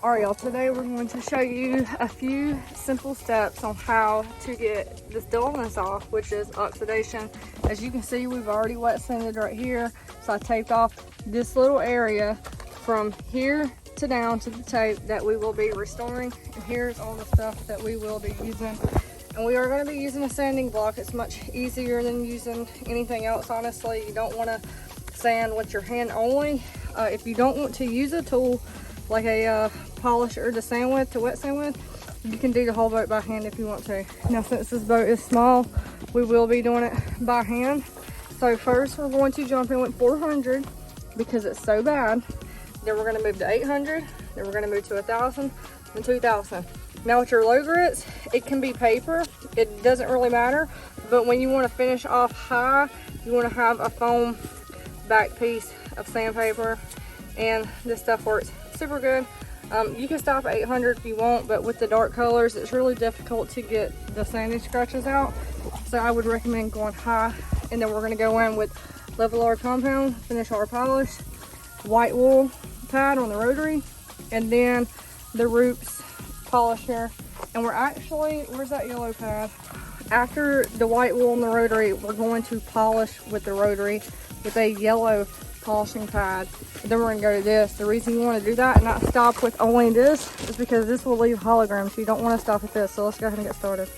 Alright y'all, today we're going to show you a few simple steps on how to get this dullness off, which is oxidation. As you can see, we've already wet sanded right here. So I taped off this little area from here to down to the tape that we will be restoring. And here's all the stuff that we will be using. And we are going to be using a sanding block. It's much easier than using anything else, honestly. You don't want to sand with your hand only. If you don't want to use a tool like a polisher to sand with, to wet sand with, you can do the whole boat by hand if you want to. Now since this boat is small, we will be doing it by hand. So first we're going to jump in with 400 because it's so bad. Then we're going to move to 800, then we're going to move to 1,000 and 2,000. Now with your low grits, it can be paper, it doesn't really matter, but when you want to finish off high, you want to have a foam back piece of sandpaper, and this stuff works super good. You can stop at 800 if you want, but with the dark colors, it's really difficult to get the sanding scratches out. So I would recommend going high, and then we're going to go in with Level-R compound, finish our polish, white wool pad on the rotary, and then the Roops polisher. And we're actually, where's that yellow pad? After the white wool on the rotary, we're going to polish with the rotary with a yellow polishing pad. And then we're going to go to this. The reason you want to do that and not stop with only this is because this will leave holograms. So you don't want to stop at this. So let's go ahead and get started.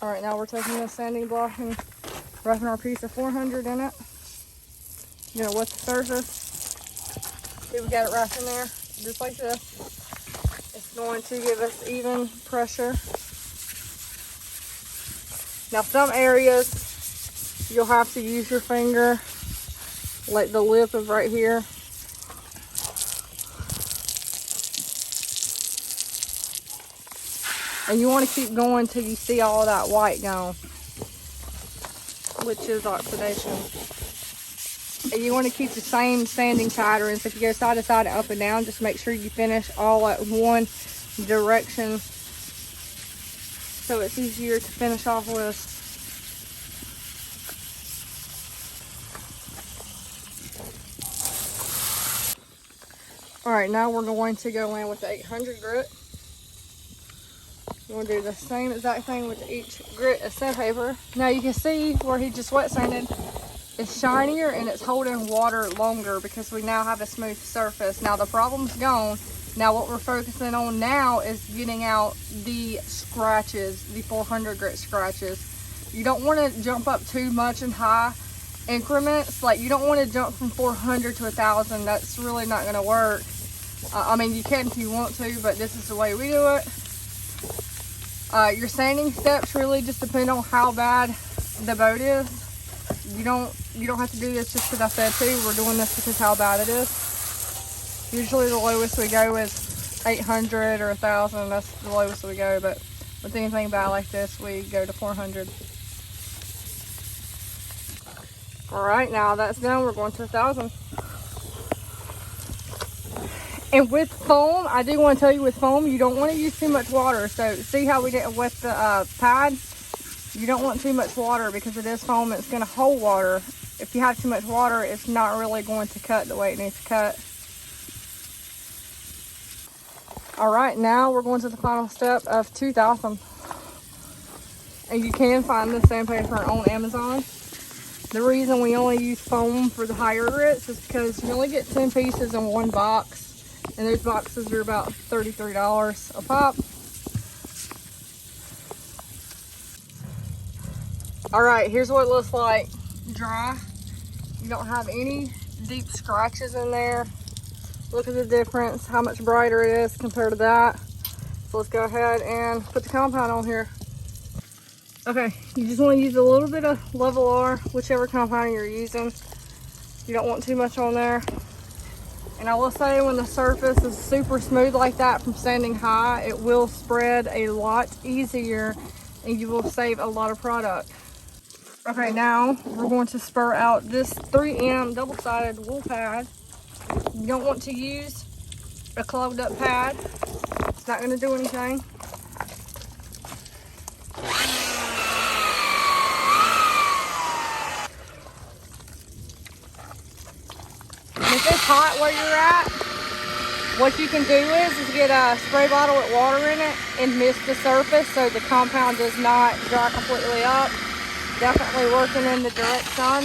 Alright, now we're taking this sanding block and wrapping our piece of 400 in it. You're gonna wet the surface. See, we got it wrapped in there, just like this. It's going to give us even pressure. Now some areas, you'll have to use your finger, like the lip of right here. And you want to keep going till you see all that white gone, which is oxidation. And you want to keep the same sanding patterns. If you go side to side and up and down, just make sure you finish all at one direction so it's easier to finish off with. Alright, now we're going to go in with the 800 grit. We're going to do the same exact thing with each grit of sandpaper. Now you can see where he just wet sanded, it's shinier and it's holding water longer because we now have a smooth surface. Now the problem's gone. Now what we're focusing on now is getting out the scratches, the 400 grit scratches. You don't want to jump up too much in high increments. Like you don't want to jump from 400 to 1,000. That's really not going to work. I mean, you can if you want to, but this is the way we do it. Your sanding steps really just depend on how bad the boat is. You don't have to do this just because I said to. We're doing this because how bad it is. Usually the lowest we go is 800 or 1,000. That's the lowest we go. But with anything bad like this, we go to 400. All right, now that's done. We're going to 1,000. And with foam, I do want to tell you with foam, you don't want to use too much water. So see how we didn't wet the pad? You don't want too much water because it is foam and it's going to hold water. If you have too much water, it's not really going to cut the way it needs to cut. All right, now we're going to the final step of 2,000. And you can find this sandpaper on Amazon. The reason we only use foam for the higher grits is because you only get 10 pieces in one box. And those boxes are about $33 a pop. All right, here's what it looks like dry. You don't have any deep scratches in there. Look at the difference, how much brighter it is compared to that. So let's go ahead and put the compound on here. Okay, you just want to use a little bit of Level-R, whichever compound you're using. You don't want too much on there. And I will say, when the surface is super smooth like that from standing high, it will spread a lot easier and you will save a lot of product. Okay, now we're going to spur out this 3M double-sided wool pad. You don't want to use a clogged up pad. It's not going to do anything. And if it's hot where you're at, what you can do is get a spray bottle with water in it and mist the surface so the compound does not dry completely up. Definitely working in the direct sun.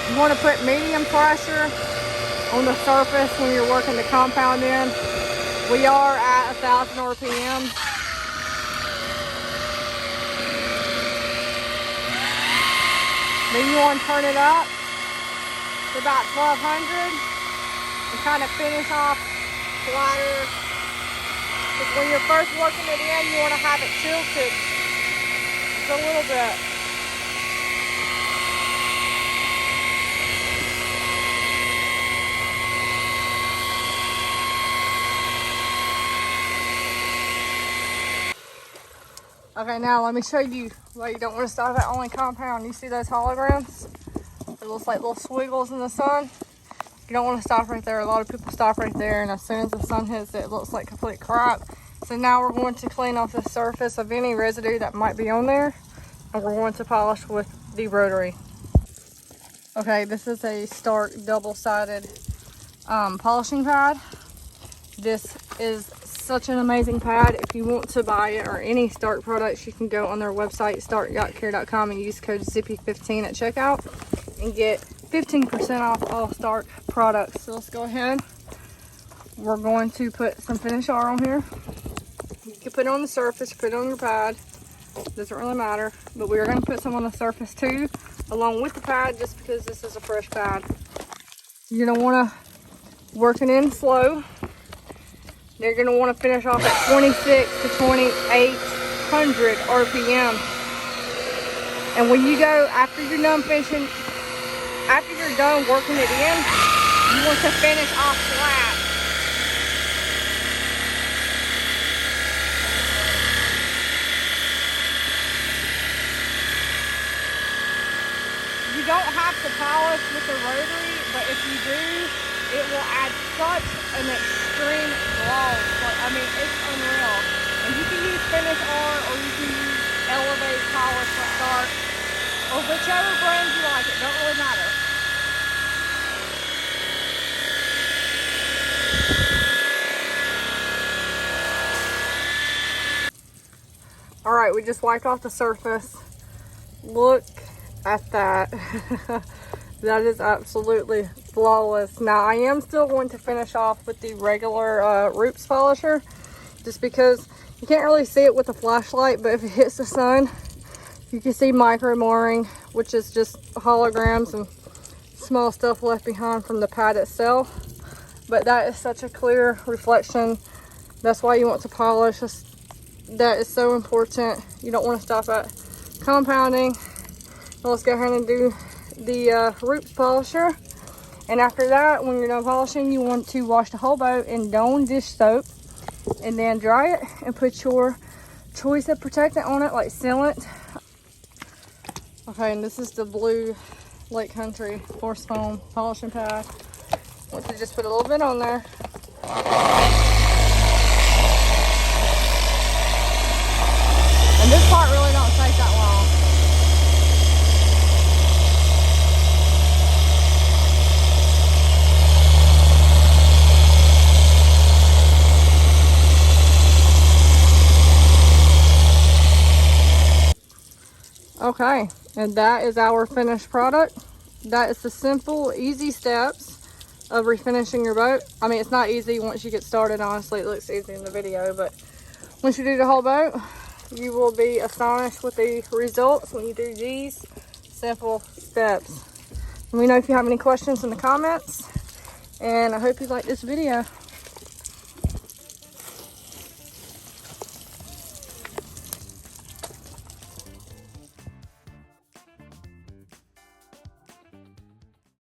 You want to put medium pressure on the surface when you're working the compound in. We are at 1,000 RPM. Then you want to turn it up to about 1,200 and kind of finish off flatter. Because when you're first working it in, you want to have it tilted just a little bit. Okay, now let me show you why you don't want to stop at only compound. You see those holograms? It looks like little squiggles in the sun. You don't want to stop right there. A lot of people stop right there, and as soon as the sun hits it, it looks like complete crap. So now we're going to clean off the surface of any residue that might be on there, and we're going to polish with the rotary. Okay, this is a Stark double-sided polishing pad. This is such an amazing pad. If you want to buy it or any Stark products, you can go on their website, starkyachtcare.com, and use code Zippy15 at checkout and get 15% off all Stark products. So let's go ahead. We're going to put some Finish R on here. You can put it on the surface, put it on your pad. Doesn't really matter. But we are going to put some on the surface too, along with the pad, just because this is a fresh pad. You're going to want to work it in slow. You're going to want to finish off at 26 to 2800 RPM. And when you go, after you're done finishing, after you're done working it in, you want to finish off flat. You don't have to polish with the rotary, but if you do, it will add such an extreme gloss. I mean, it's unreal. And you can use Finish R or you can use Elevate Polish or Stark, or whichever brand you like. It don't really matter. All right, we just wiped off the surface. Look at that. That is absolutely flawless. Now I am still going to finish off with the regular Roots polisher, just because you can't really see it with a flashlight, but if it hits the sun, you can see micro marring, which is just holograms and small stuff left behind from the pad itself. But that is such a clear reflection. That's why you want to polish. That is so important. You don't want to stop at compounding. So let's go ahead and do the Roots polisher. And after that, when you're done polishing, you want to wash the whole boat in Dawn dish soap and then dry it and put your choice of protectant on it, like sealant. Okay, and this is the blue Lake Country Force Foam polishing pad. I want to just put a little bit on there. And this part really don't take that long. Okay, and that is our finished product. That is the simple, easy steps of refinishing your boat. I mean, it's not easy once you get started, honestly. It looks easy in the video, but once you do the whole boat, you will be astonished with the results when you do these simple steps. Let me know if you have any questions in the comments, and I hope you like this video.